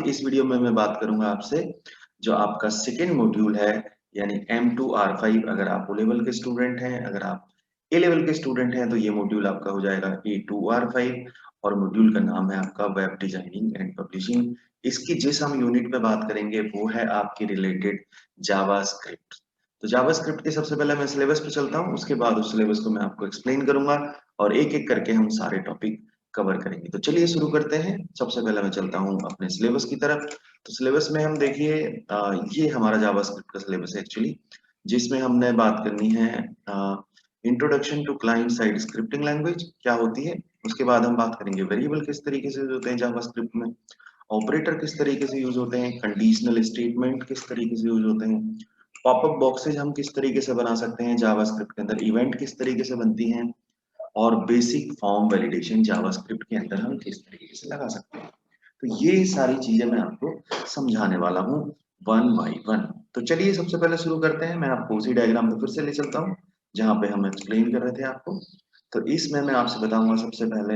इस वीडियो में मैं बात करूंगा आपसे जो आपका सेकेंड मॉड्यूल है यानी M2R5। अगर आप ओ लेवल के स्टूडेंट हैं, अगर आप ए लेवल के स्टूडेंट हैं तो ये मॉड्यूल आपका हो जाएगा A2R5 और मॉड्यूल का नाम है आपका वेब डिजाइनिंग एंड पब्लिशिंग। इसकी जिस हम यूनिट पे बात करेंगे वो है आपकी रिलेटेड जावास्क्रिप्ट। तो जावास्क्रिप्ट के सबसे पहले मैं सिलेबस पे चलता हूँ, उसके बाद उस सिलेबस को मैं आपको एक्सप्लेन करूंगा और एक एक करके हम सारे टॉपिक कवर करेंगे। तो चलिए शुरू करते हैं। सबसे पहले मैं चलता हूँ अपने सिलेबस की तरफ। तो सिलेबस में हम देखिए ये हमारा जावास्क्रिप्ट का सिलेबस है एक्चुअली, जिसमें हमने बात करनी है introduction to client side scripting language क्या होती है। उसके बाद हम बात करेंगे वेरिएबल किस तरीके से यूज होते हैं जावास्क्रिप्ट में, ऑपरेटर किस तरीके से यूज होते हैं, कंडीशनल स्टेटमेंट किस तरीके से यूज होते हैं, पॉपअप बॉक्सेज हम किस तरीके से बना सकते हैं जावास्क्रिप्ट के अंदर, इवेंट किस तरीके से बनती हैं और बेसिक फॉर्म वैलिडेशन जावास्क्रिप्ट के अंदर हम किस तरीके से लगा सकते हैं। तो ये सारी चीजें मैं आपको समझाने वाला हूँ वन बाय वन। तो चलिए सबसे पहले शुरू करते हैं। मैं आपको उसी डायग्राम पे फिर से ले चलता हूँ जहाँ पे हम एक्सप्लेन कर रहे थे आपको। तो इसमें मैं आपसे बताऊंगा सबसे पहले,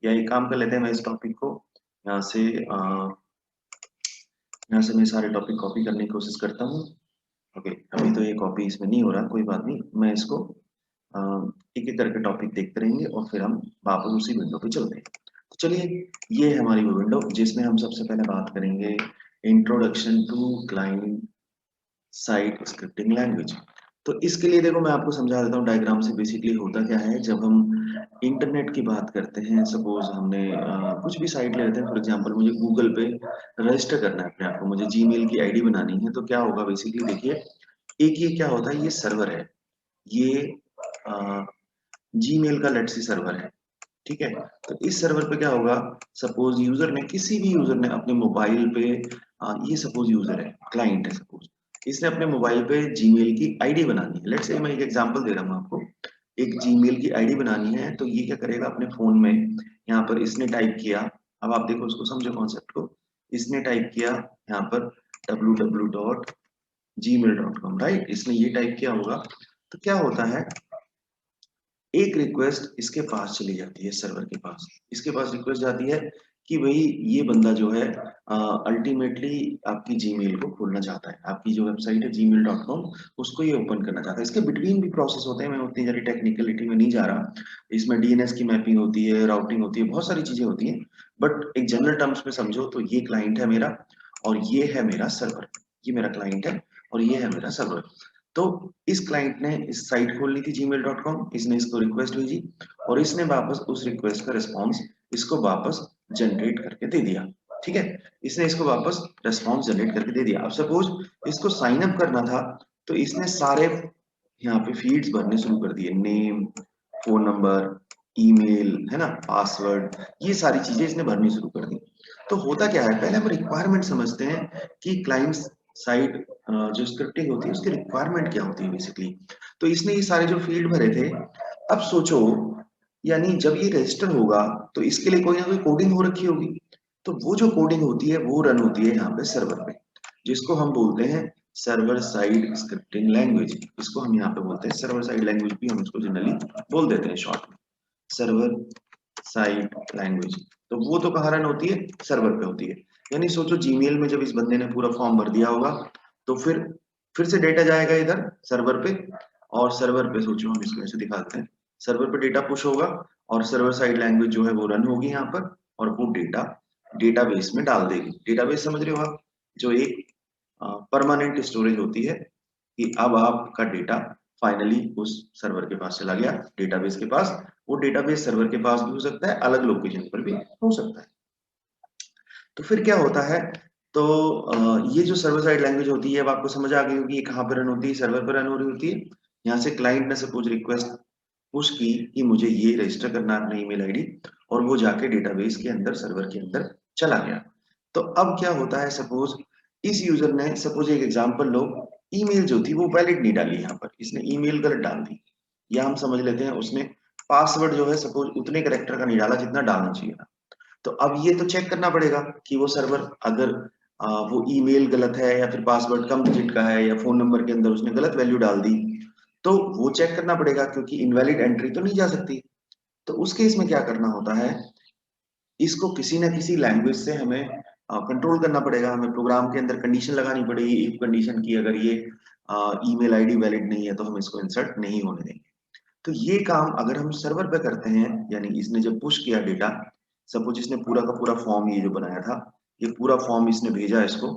या एक काम कर लेते हैं, मैं इस टॉपिक को यहाँ से मैं सारे टॉपिक कॉपी करने की कोशिश करता हूँ। ओके, अभी तो ये कॉपी इसमें नहीं हो रहा, कोई बात नहीं, मैं इसको एक एक करके टॉपिक देखते रहेंगे और फिर हम वापस उसी विंडो पे चलते हैं। तो चलिए, ये है हमारी वो विंडो जिसमें हम सबसे पहले बात करेंगे introduction to client side scripting language. तो इसके लिए देखो मैं आपको समझा देता हूँ डायग्राम से बेसिकली होता क्या है। जब हम इंटरनेट की बात करते हैं, सपोज हमने कुछ भी साइट ले लेते हैं, फॉर एग्जांपल मुझे गूगल पे रजिस्टर करना है अपने आप को, मुझे जीमेल की आईडी बनानी है, तो क्या होगा बेसिकली देखिए, एक ये क्या होता है, ये सर्वर है, ये जीमेल का लेट्स सी सर्वर है, ठीक है। तो इस सर्वर पे क्या होगा, सपोज यूजर ने, किसी भी यूजर ने अपने मोबाइल पे ये सपोज यूजर है, क्लाइंट है सपोज, इसने अपने मोबाइल पे जीमेल की आईडी बनानी है। लेट्स से मैं एक एग्जांपल दे रहा हूँ आपको, एक जीमेल की आईडी बनानी है। तो ये क्या करेगा, अपने फोन में यहाँ पर इसने टाइप किया, अब आप देखो उसको, समझो कॉन्सेप्ट को, इसने टाइप किया यहाँ पर www.gmail.com, राइट, इसने ये टाइप किया होगा। तो क्या होता है, एक रिक्वेस्ट इसके पास चली जाती है, सर्वर के पास, इसके पास रिक्वेस्ट जाती है कि भाई ये बंदा जो है अल्टीमेटली आपकी जीमेल को खोलना चाहता है, आपकी जो वेबसाइट है gmail.com, उसको ये ओपन करना चाहता है। इसके बिटवीन भी प्रोसेस होते हैं, मैं उतनी जरी टेक्निकलिटी में नहीं जा रहा, इसमें डीएनएस की मैपिंग होती है, राउटिंग होती है, बहुत सारी चीजें होती हैं, बट एक जनरल टर्म्स में समझो तो ये क्लाइंट है मेरा और ये है मेरा सर्वर, ये मेरा क्लाइंट है और ये है मेरा सर्वर। तो इस क्लाइंट ने इस साइट खोलनी थी gmail.com, इसने इसको रिक्वेस्ट भेजी और इसने वापस उस रिक्वेस्ट का रिस्पॉन्स इसको वापस जनरेट करके दे दिया, ठीक है, इसने इसको वापस रिस्पॉन्स जनरेट करके दे दिया। अब सपोज इसको साइन अप करना था, तो इसने सारे यहाँ पे फील्ड्स भरने शुरू कर दिए, नेम, फोन नंबर, ईमेल, है ना, पासवर्ड, ये सारी चीजें इसने भरनी शुरू कर दी। तो होता क्या है, पहले हम रिक्वायरमेंट समझते हैं कि क्लाइंट साइड जो स्क्रिप्टिंग होती है उसकी रिक्वायरमेंट क्या होती है बेसिकली। तो इसने ये सारे जो फील्ड भरे थे, अब सोचो, यानी जब ये रजिस्टर होगा तो इसके लिए कोई ना कोई कोडिंग हो रखी होगी। तो वो जो कोडिंग होती है वो रन होती है यहाँ पे सर्वर पे, जिसको हम बोलते हैं सर्वर साइड स्क्रिप्टिंग लैंग्वेज। इसको हम यहाँ पे बोलते हैं सर्वर साइड लैंग्वेज, भी हम इसको जनरली बोल देते हैं शॉर्ट में सर्वर साइड लैंग्वेज। तो वो तो कहाँ रन होती है, सर्वर पे होती है। यानी सोचो जीमेल में जब इस बंदे ने पूरा फॉर्म भर दिया होगा, तो फिर से डेटा जाएगा इधर सर्वर पे, और सर्वर पे सोचो, हम इसको ऐसे दिखाते हैं, सर्वर पे डेटा पुश होगा और सर्वर साइड लैंग्वेज जो है वो रन होगी यहाँ पर, और वो डेटा डेटाबेस में डाल देगी। डेटाबेस समझ रहे हो आप, जो एक परमानेंट स्टोरेज होती है, कि अब आपका डेटा फाइनली उस सर्वर के पास चला गया, डेटाबेस के पास। वो डेटाबेस सर्वर के पास भी हो सकता है, अलग लोकेशन पर भी हो सकता है। तो फिर क्या होता है, तो ये जो सर्वर साइड लैंग्वेज होती है, अब आपको समझ आ गई होगी ये कहाँ पर रन होती है, सर्वर पर रन हो रही होती है। यहाँ से क्लाइंट ने सपोज रिक्वेस्ट पुश की कि मुझे ये रजिस्टर करना है अपना ईमेल आईडी, और वो जाके डेटाबेस के अंदर, सर्वर के अंदर चला गया। तो अब क्या होता है, सपोज इस यूजर ने, सपोज एक एग्जांपल लो, ईमेल जो थी वो वैलिड नहीं डाली, यहाँ पर इसने ईमेल गलत डाल दी, या हम समझ लेते हैं उसने पासवर्ड जो है सपोज उतने कैरेक्टर का नहीं डाला जितना डालना चाहिए था। तो अब ये तो चेक करना पड़ेगा कि वो सर्वर, अगर वो ईमेल गलत है या फिर पासवर्ड कम डिजिट का है या फोन नंबर के अंदर उसने गलत वैल्यू डाल दी, तो वो चेक करना पड़ेगा, क्योंकि इनवैलिड एंट्री तो नहीं जा सकती। तो उस केस में क्या करना होता है, इसको किसी ना किसी लैंग्वेज से हमें कंट्रोल करना पड़ेगा, हमें प्रोग्राम के अंदर कंडीशन लगानी पड़ेगी, इफ कंडीशन की अगर ये ईमेल आईडी वैलिड नहीं है तो हम इसको इंसर्ट नहीं होने देंगे। तो ये काम अगर हम सर्वर पे करते हैं, यानी इसने जब पुश किया डेटा, सपोज इसने पूरा का पूरा फॉर्म ये जो बनाया था, ये पूरा फॉर्म इसने भेजा, इसको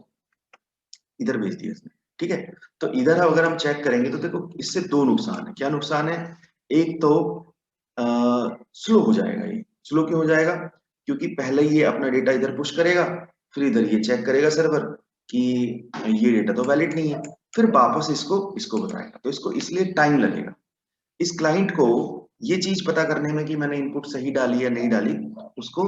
इधर भेज दिया इसने, ठीक है। तो इधर अगर हम चेक करेंगे तो देखो इससे दो नुकसान है। क्या नुकसान है? एक तो स्लो हो जाएगा। ये स्लो क्यों हो जाएगा? क्योंकि पहले ये अपना डेटा इधर पुश करेगा, फिर इधर ये चेक करेगा सर्वर कि ये डेटा तो वैलिड नहीं है, फिर वापस इसको इसको बताएगा, तो इसको इसलिए टाइम लगेगा। इस क्लाइंट को ये चीज पता करने में कि मैंने इनपुट सही डाली या नहीं डाली, उसको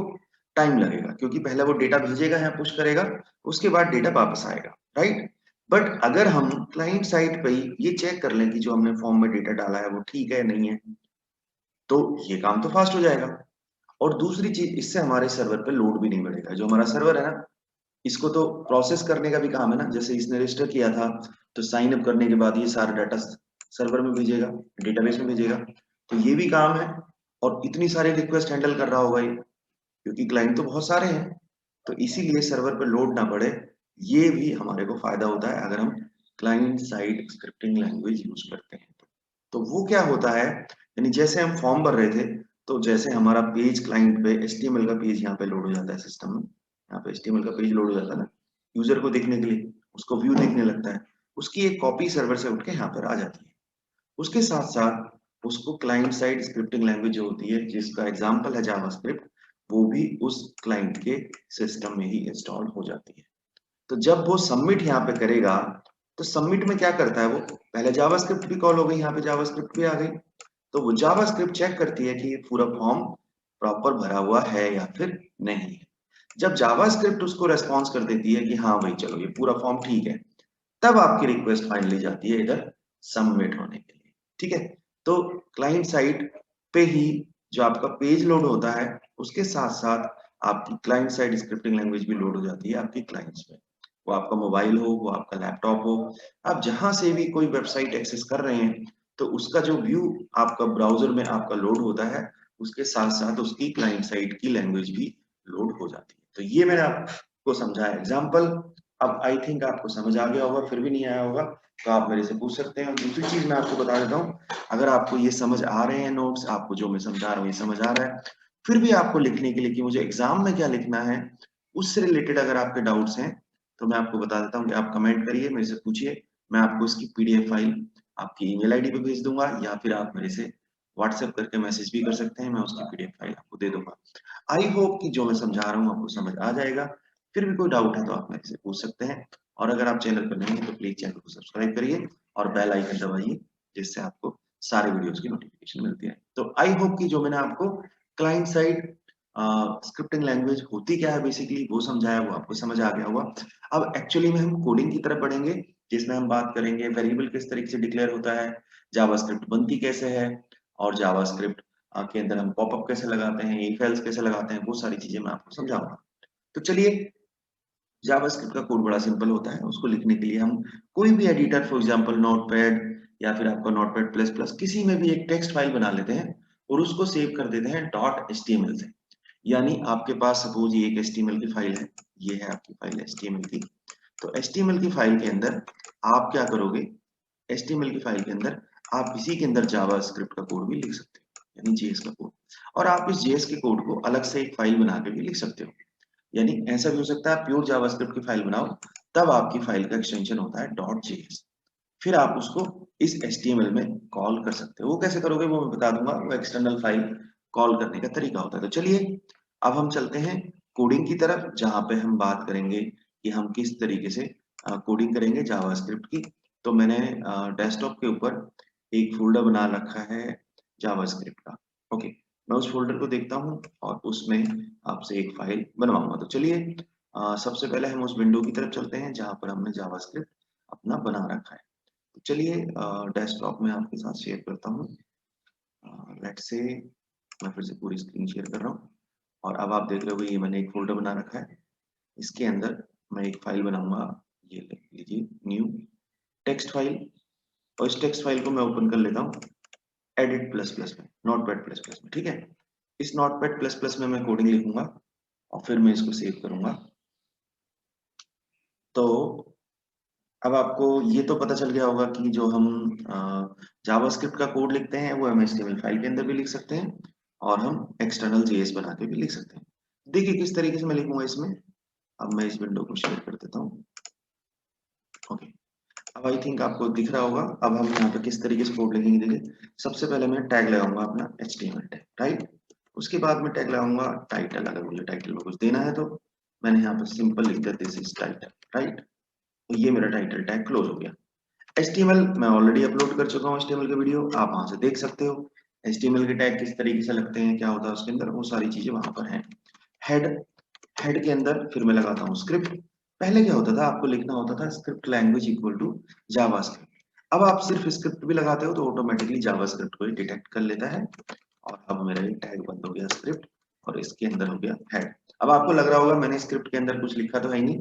टाइम लगेगा, क्योंकि पहले वो डेटा भेजेगा, यहाँ पुश करेगा, उसके बाद डेटा वापस आएगा, राइट। बट अगर हम क्लाइंट साइड पे ही ये चेक कर लें कि जो हमने फॉर्म में डेटा डाला है वो ठीक है नहीं है, तो ये काम तो फास्ट हो जाएगा। और दूसरी चीज, इससे हमारे सर्वर पे लोड भी नहीं बढ़ेगा। जो हमारा सर्वर है ना, इसको तो प्रोसेस करने का भी काम है ना। जैसे इसने रजिस्टर किया था, तो साइन अप करने के बाद ये सारा डाटा सर्वर में भेजेगा, डेटाबेस में भेजेगा, तो ये भी काम है। और इतनी सारी रिक्वेस्ट हैंडल कर रहा होगा ये, क्योंकि क्लाइंट तो बहुत सारे हैं, तो इसीलिए सर्वर पे लोड ना पड़े। ये भी हमारे को फायदा होता है अगर हम client side scripting language use करते हैं। तो वो क्या होता है, यानी जैसे हम फॉर्म भर रहे थे, तो जैसे हमारा पेज क्लाइंट पे एचटीएमएल का पेज यहाँ पे लोड हो जाता है सिस्टम में, यहाँ पे एचटीएमएल का पेज लोड हो जाता है ना यूजर को देखने के लिए, उसको व्यू देखने लगता है, उसकी एक कॉपी सर्वर से उठ के यहाँ पर आ जाती है। उसके साथ साथ उसको क्लाइंट साइड स्क्रिप्टिंग लैंग्वेज जो होती है, जिसका एग्जांपल है जावास्क्रिप्ट, वो भी उस क्लाइंट के सिस्टम में ही इंस्टॉल हो जाती है। तो जब वो सबमिट यहाँ पे करेगा, तो सबमिट में क्या करता है, वो पहले जावास्क्रिप्ट भी कॉल हो गई, यहाँ पे जावास्क्रिप्ट भी आ गई, तो वो जावास्क्रिप्ट चेक करती है कि ये पूरा फॉर्म प्रॉपर भरा हुआ है या फिर नहीं है। जब जावास्क्रिप्ट उसको रेस्पॉन्स कर देती है कि हाँ भाई चलो ये पूरा फॉर्म ठीक है, तब आपकी रिक्वेस्ट फाइनली जाती है इधर सबमिट होने के लिए, ठीक है। तो क्लाइंट साइड पे ही जो आपका पेज लोड होता है, उसके साथ साथ आपकी क्लाइंट साइड स्क्रिप्टिंग लैंग्वेज भी लोड हो जाती है आपकी क्लाइंट्स में। वो आपका मोबाइल हो, वो आपका लैपटॉप हो, आप जहां से भी कोई वेबसाइट एक्सेस कर रहे हैं, तो उसका जो व्यू आपका ब्राउजर में आपका लोड होता है, उसके साथ साथ उसकी क्लाइंट साइड की लैंग्वेज भी लोड हो जाती है। तो ये मैंने आपको समझाया एग्जाम्पल। अब आई थिंक आपको समझ आ गया होगा, फिर भी नहीं आया होगा तो आप मेरे से पूछ सकते हैं। और दूसरी चीज मैं आपको बता देता हूँ, अगर आपको ये समझ आ रहे हैं नोट्स, आपको जो मैं समझा रहा हूँ ये समझ आ रहा है, फिर भी आपको लिखने के लिए कि मुझे एग्जाम में क्या लिखना है, उससे रिलेटेड अगर आपके डाउट्स हैं, तो मैं आपको बता देता हूँ कि आप कमेंट करिए, मेरे से पूछिए, मैं आपको इसकी पीडीएफ फाइल आपकी ईमेल आईडी पे भेज दूंगा, या फिर आप मेरे से व्हाट्सएप करके मैसेज भी कर सकते हैं, मैं उसकी पीडीएफ फाइल आपको दे दूंगा। आई होप कि जो मैं समझा रहा हूँ आपको समझ आ जाएगा। फिर भी कोई डाउट है तो आप मेरे से पूछ सकते हैं। और अगर आप चैनल पर नए हैं तो प्लीज चैनल को सब्सक्राइब करिए और बेल आइकन दबाइए, जिससे आपको सारे वीडियोस की नोटिफिकेशन मिलती है। तो आई होप कि जो मैंने आपको क्लाइंट साइड स्क्रिप्टिंग लैंग्वेज होती क्या है बेसिकली वो समझाया, वो आपको समझ आ गया होगा। अब एक्चुअली में हम कोडिंग की तरफ बढ़ेंगे, जिसमें हम बात करेंगे वेरिएबल किस तरीके से डिक्लेयर होता है, जावास्क्रिप्ट बनती कैसे है, और जावास्क्रिप्ट के अंदर हम पॉपअप कैसे लगाते हैं, इफ एल्स कैसे लगाते हैं, वो सारी चीजें मैं आपको समझाऊंगा। तो चलिए, जावास्क्रिप्ट का कोड बड़ा सिंपल होता है। उसको लिखने के लिए हम कोई भी एडिटर, फॉर एग्जांपल नोटपैड या फिर आपका नोटपैड प्लस प्लस, किसी में भी एक टेक्स्ट फाइल बना लेते हैं और उसको सेव कर देते हैं डॉट एचटीएमएल से। यानी आपके पास सपोज ये एक एचटीएमएल की फाइल है, ये है आपकी फाइल एचटीएमएल की। तो एचटीएमएल की फाइल के अंदर आप क्या करोगे, एचटीएमएल की फाइल के अंदर आप इसी के अंदर जावास्क्रिप्ट का कोड भी लिख सकते हो, यानी जेएस का कोड। और आप इस जेएस के कोड को अलग से एक फाइल बना के भी लिख सकते हो। यानी ऐसा भी हो सकता है प्योर जावास्क्रिप्ट की फाइल बनाओ, तब आपकी फाइल का एक्सटेंशन होता है डॉट जेएस। फिर आप उसको इस एचटीएमएल में कॉल कर सकते हो। वो कैसे करोगे वो मैं बता दूंगा, वो एक्सटर्नल फाइल कॉल करने का तरीका होता है। तो चलिए अब हम चलते हैं कोडिंग की तरफ, जहां पे हम बात करेंगे कि हम किस तरीके से कोडिंग करेंगे जावास्क्रिप्ट की। तो मैंने डेस्कटॉप के ऊपर एक फोल्डर बना रखा है जावास्क्रिप्ट का। ओके, मैं उस फोल्डर को देखता हूँ और उसमें आपसे एक फाइल बनवाऊंगा। तो चलिए सबसे पहले हम उस विंडो की तरफ चलते हैं जहां पर हमने जावास्क्रिप्ट अपना बना रखा है। तो चलिए डेस्कटॉप में आपके साथ शेयर करता हूँ। लेट्स से मैं फिर से पूरी स्क्रीन शेयर कर रहा हूँ और अब आप देख रहे हो ये मैंने एक फोल्डर बना रखा है। इसके अंदर मैं एक फाइल बनाऊंगा, ये लिख लीजिए न्यू टेक्स्ट फाइल। और इस टेक्स्ट फाइल को मैं ओपन कर लेता हूँ एडिट प्लस प्लस में, नोटपैड प्लस प्लस में, ठीक है। इस नोटपैड प्लस प्लस में मैं कोडिंग लिखूंगा और फिर मैं इसको सेव करूंगा। तो अब आपको ये तो पता चल गया होगा कि जो हम जावास्क्रिप्ट का कोड लिखते हैं वो हम एचटीएमएल फाइल के अंदर भी लिख सकते हैं और हम एक्सटर्नल जेएस बना के भी लिख सकते हैं। देखिए किस तरीके से मैं लिखूंगा इसमें। अब मैं इस विंडो को शेयर कर देता हूँ। ओके, अब आई थिंक आपको दिख रहा होगा। अब हम यहाँ पे किस तरीके से कोड लिखेंगे, देखिए सबसे पहले मैं टैग लगाऊंगा अपना एचटीएमएल टैग, राइट। उसके बाद में टैग लगाऊंगा टाइटल, अगर मुझे टाइटल में कुछ देना है तो मैंने यहाँ पर सिंपल लिख दिया दिस इज टाइटल, राइट। तो ये मेरा टाइटल टैग क्लोज हो गया। HTML मैं ऑलरेडी अपलोड कर चुका हूँ HTML का वीडियो, आप वहां से देख सकते हो HTML के टैग किस तरीके से लगते हैं, क्या होता है उसके अंदर, वो सारी चीजें वहां पर हैं। हेड, हेड के अंदर फिर मैं लगाता हूँ स्क्रिप्ट। पहले क्या होता था, आपको लिखना होता था script language equal to JavaScript. अब आप सिर्फ स्क्रिप्ट भी लगाते हो तो ऑटोमेटिकली जावास्क्रिप्ट को डिटेक्ट कर लेता है। और अब मेरा ये टैग बंद हो गया स्क्रिप्ट और इसके अंदर हो गया हेड। अब आपको लग रहा होगा मैंने स्क्रिप्ट के अंदर कुछ लिखा तो है ही नहीं,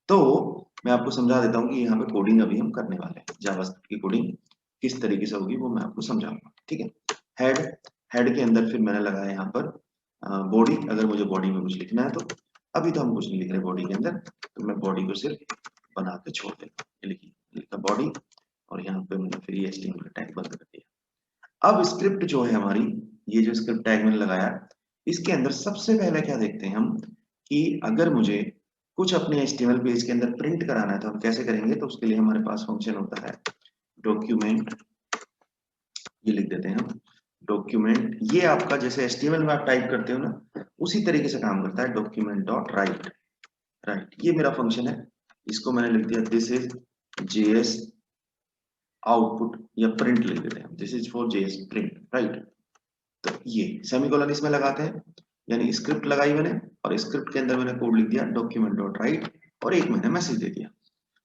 तो मैं आपको समझा देता हूँ कि यहाँ पे कोडिंग अभी हम करने वाले हैं। जावास्क्रिप्ट की कोडिंग किस तरीके से होगी वो मैं आपको समझाऊंगा, ठीक है। हेड, हेड के अंदर फिर मैंने लगाया यहाँ पर बॉडी। अगर मुझे बॉडी में कुछ लिखना है तो अभी तो हम कुछ नहीं लिख रहे बॉडी के अंदर, तो मैं बॉडी को सिर्फ बना के छोड़ देता हूँ। लिखिए, लिखा बॉडी और यहाँ पे मैंने फिर ये HTML टैग बंद कर दिया। अब स्क्रिप्ट जो है हमारी, ये जो स्क्रिप्ट टैग मैंने लगाया, इसके अंदर सबसे पहले क्या देखते हैं हम कि अगर मुझे कुछ अपने HTML पेज के अंदर प्रिंट कराना है तो हम कैसे करेंगे। तो उसके लिए हमारे पास फंक्शन होता है डॉक्यूमेंट, ये लिख देते हैं हम डॉक्यूमेंट। ये आपका जैसे HTML में आप टाइप करते हो ना, उसी तरीके से काम करता है, डॉक्यूमेंट डॉट राइट, राइट। ये मेरा फंक्शन है, इसको मैंने लिख दिया दिस इज जेएस आउटपुट, या प्रिंट लिख देते हैं, this is for JS print, right. तो ये सेमीकोलन इसमें लगाते हैं, यानी स्क्रिप्ट लगाई मैंने और स्क्रिप्ट के अंदर मैंने कोड लिख दिया डॉक्यूमेंट डॉट राइट और एक मैंने मैसेज दे दिया।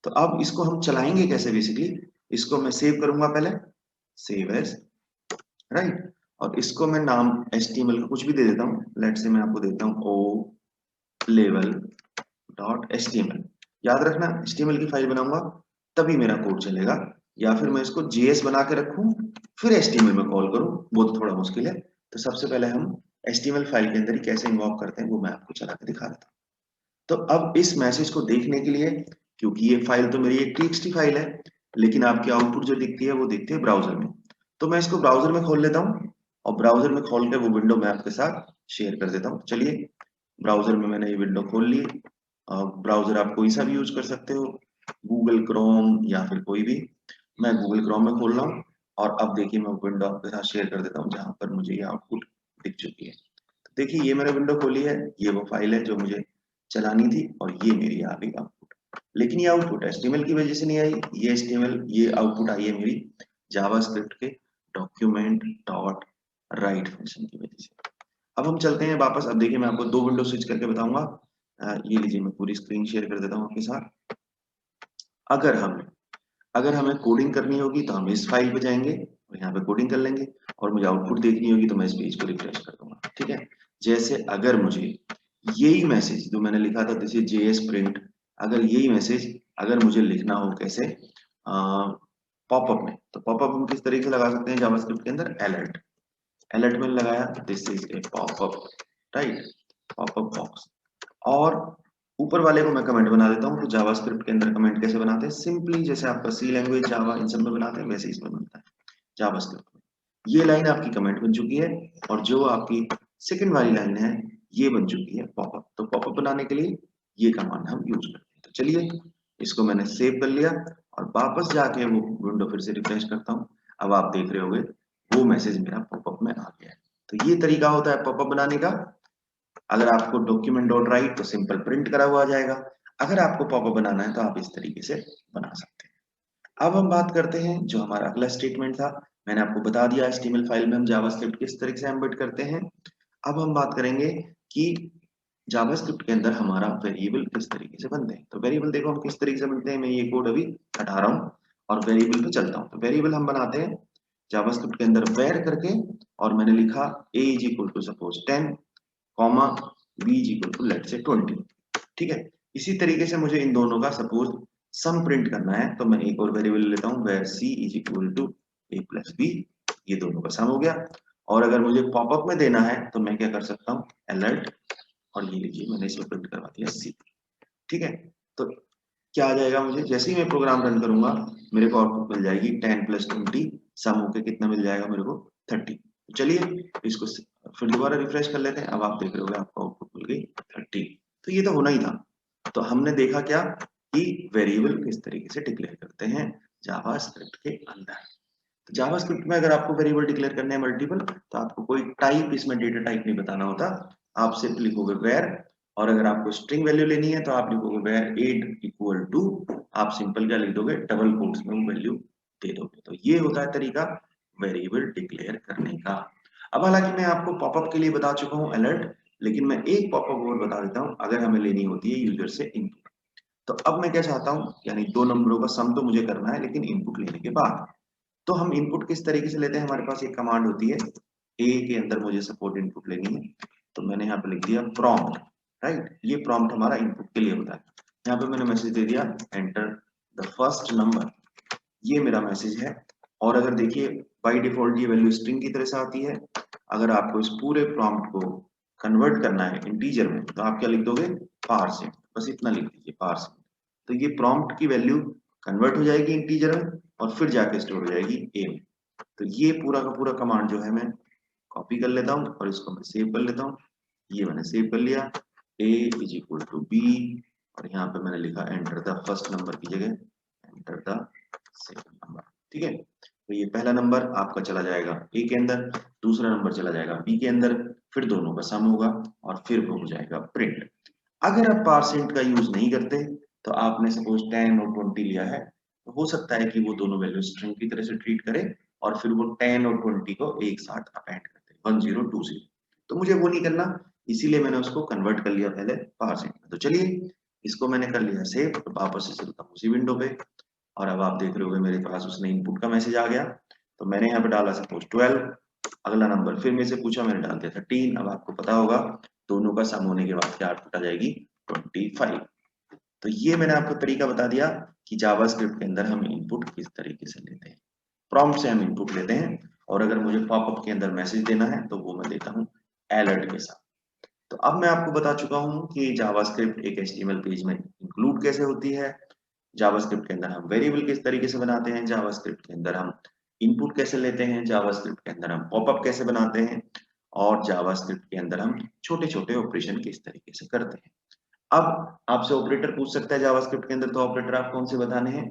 तो अब इसको हम चलाएंगे कैसे, बेसिकली इसको मैं सेव करूंगा पहले, सेव एज, राइट। और इसको मैं नाम HTML का कुछ भी दे देता हूँ, लेट से मैं आपको देता हूँ ओ लेवल डॉट HTML। याद रखना HTML की फाइल बनाऊंगा तभी मेरा कोड चलेगा, या फिर मैं इसको JS बना के रखूं फिर HTML में कॉल करूं, वो तो थोड़ा मुश्किल है। तो सबसे पहले हम HTML फाइल के अंदर ही कैसे इन्वॉल्व करते हैं वो मैं आपको चला के दिखा देता हूँ। तो अब इस मैसेज को देखने के लिए, क्योंकि ये फाइल तो मेरी एक TXT फाइल है, लेकिन आपकी आउटपुट जो दिखती है वो दिखती है ब्राउजर में। तो मैं इसको ब्राउजर में खोल लेता हूँ और ब्राउजर में खोल के वो विंडो मैं आपके साथ शेयर कर देता हूँ। चलिए, ब्राउजर में मैंने ये विंडो खोल ली। ब्राउजर आप कोई सा भी यूज कर सकते हो, गूगल क्रोम या फिर कोई भी। मैं गूगल क्रोम में खोल रहा हूँ और अब देखिए मैं विंडो आपके साथ शेयर कर देता हूँ जहां पर मुझे ये आउटपुट दिख चुकी है। तो देखिए ये मैंने विंडो खोली है, ये वो फाइल है जो मुझे चलानी थी और ये मेरी आ गई आउटपुट। लेकिन ये आउटपुट HTML की वजह से नहीं आई, ये HTML ये आउटपुट आई है मेरी जावास्क्रिप्ट के डॉक्यूमेंट डॉट राइट फंक्शन की वजह से। अब हम चलते हैं वापस। अब देखिए मैं आपको दो विंडो स्विच करके बताऊंगा। ये लीजिए मैं पूरी स्क्रीन शेयर कर देता हूँ आपके साथ। अगर हम अगर हमें कोडिंग करनी होगी तो हम इस फाइल पे जाएंगे और यहाँ पे कोडिंग कर लेंगे, और मुझे आउटपुट देखनी होगी तो मैं इस पेज को रिफ्रेश कर दूंगा, ठीक है। जैसे अगर मुझे यही मैसेज जो मैंने लिखा था दिस इज जेएस प्रिंट, अगर यही मैसेज अगर मुझे लिखना हो कैसे पॉपअप में, तो पॉपअप हम किस तरीके से लगा सकते हैं जावास्क्रिप्ट के अंदर, अलर्ट, अलर्ट में लगाया this is a popup, right, popup box. और ऊपर वाले को मैं कमेंट बना देता हूँ। तो जावास्क्रिप्ट के अंदर कमेंट कैसे बनाते हैं, सिंपली जैसे आपका सी लैंग्वेज जावा इन सब में बनाते हैं वैसे इसमें बनता है जावास्क्रिप्ट में। ये लाइन आपकी कमेंट बन चुकी है और जो आपकी सेकंड वाली लाइन है ये बन चुकी है पॉपअप। तो पॉपअप बनाने के लिए ये कमांड हम यूज करते हैं। तो चलिए इसको मैंने सेव कर लिया और वापस जाके वो विंडो फिर से रिफ्रेश करता हूँ। अब आप देख रहे होंगे वो मैसेज मेरा पॉपअप में आ गया है। तो ये तरीका होता है पॉपअप बनाने का। अगर आपको डॉक्यूमेंट डॉट राइट तो सिंपल प्रिंट करा हुआ आ जाएगा, अगर आपको पॉपअप बनाना है तो आप इस तरीके से बना सकते हैं। अब हम बात करते हैं जो हमारा अगला स्टेटमेंट था। मैंने आपको बता दिया HTML फाइल में हम जावास्क्रिप्ट किस तरीके से एम्बेड करते हैं। अब हम बात करेंगे कि जावास्क्रिप्ट के अंदर हमारा वेरिएबल किस तरीके से बनते हैं। तो वेरिएबल देखो हम किस तरीके से बनते हैं, मैं ये कोड अभी हटा रहा हूँ और वेरिएबल पे चलता हूँ। तो वेरिएबल हम बनाते हैं जावास्क्रिप्ट के अंदर वेर करके, और मैंने लिखा a is equal to suppose 10 comma b is equal to let's say 20, ठीक है। इसी तरीके से मुझे इन दोनों का सपोज सम प्रिंट करना है तो मैं एक और वेरिएबल लेता हूँ var c is equal to a plus b, ये दोनों का सम हो गया। और अगर मुझे पॉपअप में देना है तो मैं क्या कर सकता हूँ, अलर्ट, और ये लीजिए मैंने इसमें प्रिंट करवा दिया c, ठीक है। तो क्या आ जाएगा, मुझे जैसे ही मैं प्रोग्राम रन करूंगा मेरे को आउटपुट मिल जाएगी 10 + 20 सम होके कितना मिल जाएगा मेरे को 30। तो चलिए इसको फिर दोबारा रिफ्रेश कर लेते हैं। अब आप देख रहे होंगे आपको आउटपुट मिल गई 30। तो ये तो होना ही था। तो हमने देखा क्या कि वेरिएबल किस तरीके से डिक्लेयर करते हैं जावास्क्रिप्ट के अंदर। तो जावास्क्रिप्ट में अगर आपको वेरिएबल डिक्लेयर करने हैं मल्टीपल, तो आपको कोई टाइप इसमें डेटा टाइप नहीं बताना होता। आप सिर्फ लिखोगे वेर, और अगर आपको स्ट्रिंग वैल्यू लेनी है तो आप लिखोगे वेर 8 इक्वल टू, आप सिंपल क्या लिख दोगे, डबल कोट्स में वो वैल्यू दे दोगे। तो ये होता है तरीका वेरिएबल डिक्लेयर करने का। अब हालांकि मैं आपको पॉपअप के लिए बता चुका हूँ अलर्ट, लेकिन मैं एक पॉपअप और बता देता हूँ अगर हमें लेनी होती है यूजर से इनपुट। तो अब मैं क्या चाहता हूँ, यानी दो नंबरों का सम तो मुझे करना है, लेकिन इनपुट लेने के बाद तो हम इनपुट किस तरीके से लेते हैं। हमारे पास एक कमांड होती है, ए के अंदर मुझे सपोर्ट इनपुट लेनी है, तो मैंने यहाँ पे लिख दिया प्रॉम्प्ट, राइट। ये प्रॉम्प्ट हमारा इनपुट के लिए होता है। यहाँ पे मैंने मैसेज दे दिया एंटर द फर्स्ट नंबर, ये मेरा मैसेज है। और अगर देखिए बाय डिफॉल्ट ये वैल्यू स्ट्रिंग की तरह से आती है। अगर आपको इस पूरे प्रॉम्प्ट को कन्वर्ट करना है इंटीजर में, तो आप क्या लिख दोगे, पारसेंट, बस इतना लिख दीजिए पारसेंट। तो ये प्रॉम्प्ट की वैल्यू कन्वर्ट हो जाएगी इंटीजर में और फिर जाके स्टोर हो जाएगी ए में। तो ये पूरा का पूरा कमांड जो है मैं कॉपी कर लेता हूँ और इसको मैं सेव कर लेता हूँ। ये मैंने सेव कर लिया, a is equal to b, और यहाँ पे मैंने लिखा एंटर द फर्स्ट नंबर की जगह एंटर द सेकंड नंबर। ठीक है, तो ये पहला नंबर आपका चला जाएगा ए के अंदर, दूसरा नंबर चला जाएगा बी के अंदर, फिर दोनों का सम होगा और फिर हो जाएगा प्रिंट। अगर आप पारसेंट का यूज नहीं करते, तो आपने सपोज 10 और 20 लिया है, तो हो सकता है कि वो दोनों वैल्यू स्ट्रिंग की तरह से ट्रीट करे और फिर वो 10 और 20 को एक साथ अपेंड करते 1020। तो मुझे वो नहीं करना, इसीलिए मैंने उसको कन्वर्ट कर लिया पहले पारसेंट में। तो चलिए इसको मैंने कर लिया सेव, तो वापस से चलता हूँ उसी विंडो पे, और अब आप देख रहे होगे मेरे पास उसने इनपुट का मैसेज आ गया। तो मैंने यहाँ पे डाला सपोज 12, अगला नंबर फिर मेरे से पूछा, मैंने डाल दिया 13। अब आपको पता होगा दोनों का सम होने के बाद क्या आउटपुट आ जाएगी, 25। तो ये मैंने आपको तरीका बता दिया कि जावास्क्रिप्ट के अंदर हम इनपुट किस तरीके से लेते हैं। प्रॉम्प्ट से हम इनपुट लेते हैं, और अगर मुझे पॉपअप के अंदर मैसेज देना है तो वो मैं देता हूँ अलर्ट के साथ। तो अब मैं आपको बता चुका हूँ कि जावास्क्रिप्ट एक एचटीएमएल पेज में इंक्लूड कैसे होती है, जावास्क्रिप्ट के अंदर हम वेरिएबल किस तरीके से बनाते हैं, जावास्क्रिप्ट के अंदर हम इनपुट कैसे लेते हैं, जावास्क्रिप्ट के अंदर हम पॉपअप कैसे बनाते हैं, और जावास्क्रिप्ट के अंदर हम छोटे छोटे ऑपरेशन किस तरीके से करते हैं। अब आपसे ऑपरेटर पूछ सकता है जावास्क्रिप्ट के अंदर, तो ऑपरेटर आप कौन से बताने हैं,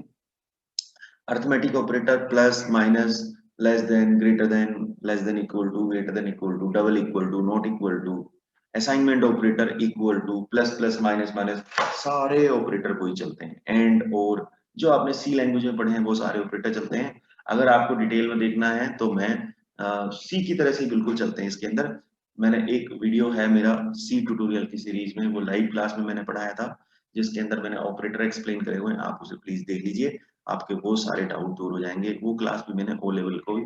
arithmetic operator, plus minus, less than, greater than, less than equal to, greater than equal to, double equal to, not equal to, assignment operator, equal to, plus plus, minus minus, सारे operator कोई चलते हैं, and और जो आपने सी language में पढ़े हैं वो सारे ऑपरेटर चलते हैं। अगर आपको डिटेल में देखना है तो मैं सी की तरह से बिल्कुल चलते हैं इसके अंदर। मैंने एक वीडियो है मेरा सी ट्यूटोरियल की सीरीज में, वो लाइव क्लास में मैंने पढ़ाया था, जिसके अंदर मैंने ऑपरेटर एक्सप्लेन करे हुए हैं, आप उसे प्लीज देख लीजिए, आपके बहुत सारे डाउट दूर हो जाएंगे। वो क्लास भी मैंने ओ लेवल को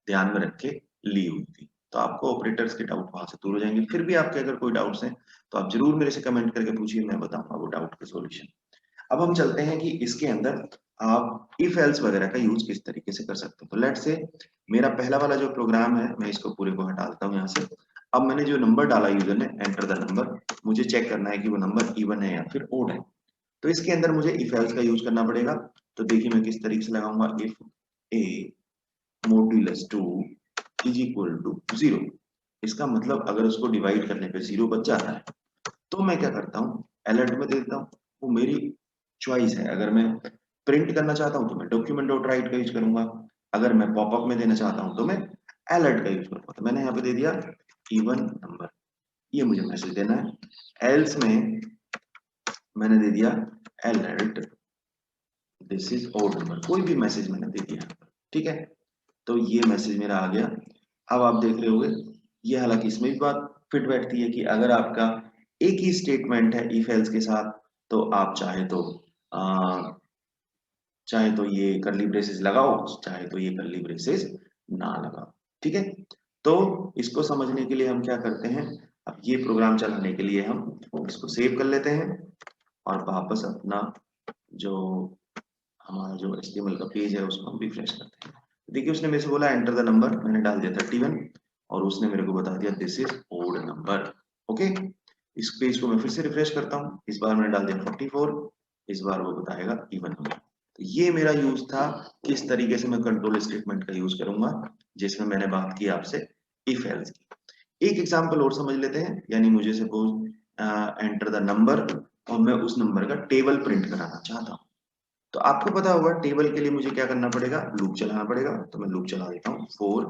ध्यान में रख के ली हुई थी, तो आपको ऑपरेटर्स के डाउट वहां से दूर हो जाएंगे। फिर भी आपके अगर कोई डाउट्स हैं तो आप जरूर मेरे से कमेंट करके पूछिए, मैं बताऊंगा वो डाउट के सॉल्यूशन। अब हम चलते हैं कि इसके अंदर आप इफ एल्स वगैरह का यूज किस तरीके से कर सकते हो। तो लेट्स से मेरा पहला वाला जो प्रोग्राम है, मैं इसको पूरे को हटा देता हूँ यहाँ से। अब मैंने जो नंबर डाला यूजर ने, एंटर द नंबर, मुझे चेक करना है कि वो नंबर इवन है या फिर ओड है। तो इसके अंदर मुझे इफ एल्स का यूज करना पड़ेगा। तो देखिए मैं किस तरीके से लगाऊंगा, if a modulus 2 is equal to 0। इसका मतलब अगर उसको डिवाइड करने पे 0 बच जाता है, तो मैं क्या करता हूँ, अलर्ट में दे देता हूँ। वो मेरी चॉइस है, अगर मैं प्रिंट करना चाहता हूँ तो मैं डॉक्यूमेंट डॉट राइट का यूज करूंगा, अगर मैं पॉपअप में देना चाहता हूँ तो मैं अलर्ट का यूज करूंगा। तो मैंने यहाँ पे दे दिया इवन नंबर, ये मुझे मैसेज देना है। एल्स में मैंने दे दिया alert this is odd number, कोई भी मैसेज मैंने दे दिया, ठीक है। तो ये मैसेज मेरा आ गया। अब आप देख रहे होंगे ये, हालांकि इसमें भी बात फिट बैठती है कि अगर आपका एक ही स्टेटमेंट है इफ एल्स के साथ, तो आप चाहे तो ये कर्ली ब्रेसेस लगाओ, चाहे तो ये कर्ली ब्रेसेस ना लगाओ, ठीक है। तो इसको समझने के लिए हम क्या करते हैं, अब ये प्रोग्राम चलाने के लिए हम इसको सेव कर लेते हैं और वापस अपना जो हमारा जो HTML का पेज है उसको हम रिफ्रेश करते हैं। देखिए उसने मेरे से बोला एंटर द नंबर, मैंने डाल दिया 31 और उसने मेरे को बता दिया this is odd number. Okay, इस पेज को मैं फिर से रिफ्रेश करता हूँ, इस बार मैंने डाल दिया 44 इस बार वो बताएगा इवन हो गया। तो ये मेरा यूज था, किस तरीके से मैं कंट्रोल स्टेटमेंट का यूज करूंगा, जिसमें मैंने बात की आपसे इफ एल्स की। एक एग्जांपल और समझ लेते हैं, यानी मुझे सपोज एंटर द नंबर और मैं उस नंबर का टेबल प्रिंट कराना चाहता हूँ। तो आपको पता होगा टेबल के लिए मुझे क्या करना पड़ेगा, लूप चलाना पड़ेगा। तो मैं लूप चला देता हूँ 4,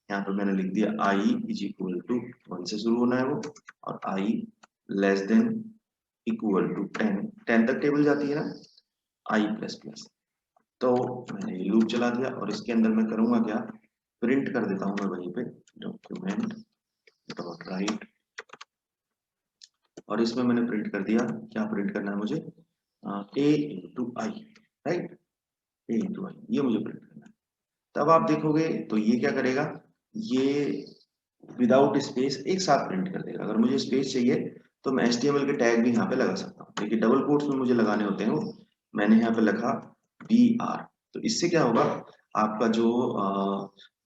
यहाँ पर मैंने लिख दिया i इज इक्वल टू 1 से शुरू होना है वो, और i less than equal to 10, 10 तक टेबल जाती है ना, i प्लस प्लस। तो मैंने ये लूप चला दिया और इसके अंदर मैं करूंगा क्या, प्रिंट कर देता हूं मैं वहीं पे डॉक्यूमेंट डॉट राइट, और इसमें मैंने प्रिंट कर दिया, क्या प्रिंट करना है मुझे, a into I, right, a into I, ये मुझे प्रिंट करना है। तब आप देखोगे तो ये क्या करेगा, ये विदाउट स्पेस एक साथ प्रिंट कर देगा। अगर मुझे स्पेस चाहिए तो मैं HTML के टैग भी यहाँ पे लगा सकता हूँ, देखिए डबल कोट्स में मुझे लगाने होते हैं वो, मैंने यहाँ पे लिखा BR। तो इससे क्या होगा, आपका जो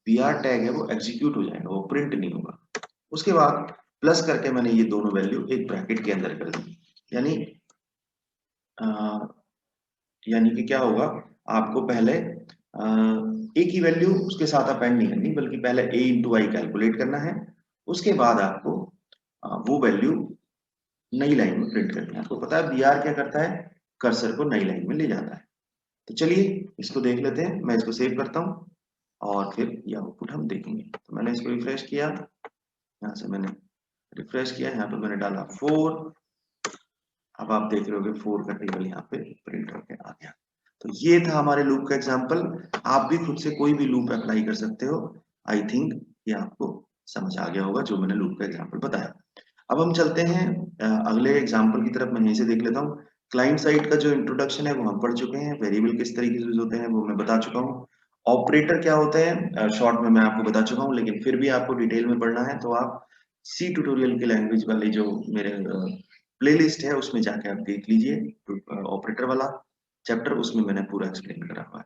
BR टैग है वो एग्जीक्यूट हो जाएगा, वो प्रिंट नहीं होगा। उसके बाद प्लस करके मैंने ये दोनों वैल्यू एक ब्रैकेट के अंदर कर दी, यानी यानी कि क्या होगा, आपको पहले ए की वैल्यू उसके साथ अपेंड नहीं करनी, बल्कि पहले a इंटू आई कैलकुलेट करना है, उसके बाद आपको वो वैल्यू नई लाइन में प्रिंट करनी है। आपको पता है BR क्या करता है, कर्सर को नई लाइन में ले जाता है। तो चलिए इसको देख लेते हैं, मैं इसको सेव करता हूँ और फिर ये आउटपुट हम देखेंगे। तो मैंने इसको रिफ्रेश किया, यहाँ से मैंने रिफ्रेश किया, यहाँ पे मैंने डाला 4, अब आप देख रहे हो कि 4 का टेबल यहाँ पे प्रिंट होकर आ गया। तो ये था हमारे लूप का एग्जांपल। आप भी खुद से कोई भी लूप अप्लाई कर सकते हो। आई थिंक ये आपको समझ आ गया होगा जो मैंने लूप का एग्जांपल बताया। अब हम चलते हैं अगले एग्जांपल की तरफ। मैं यहीं से देख लेता हूँ। क्लाइंट साइड का जो इंट्रोडक्शन है वो हम पढ़ चुके हैं, वेरिएबल किस तरीके से यूज होते हैं वो मैं बता चुका हूँ, ऑपरेटर क्या होते हैं शॉर्ट में मैं आपको बता चुका हूँ, लेकिन फिर भी आपको डिटेल में पढ़ना है तो आप सी ट्यूटोरियल की लैंग्वेज वाले जो मेरे प्लेलिस्ट है उसमें जाके आप देख लीजिए, ऑपरेटर वाला चैप्टर, उसमें मैंने पूरा एक्सप्लेन करा हुआ है।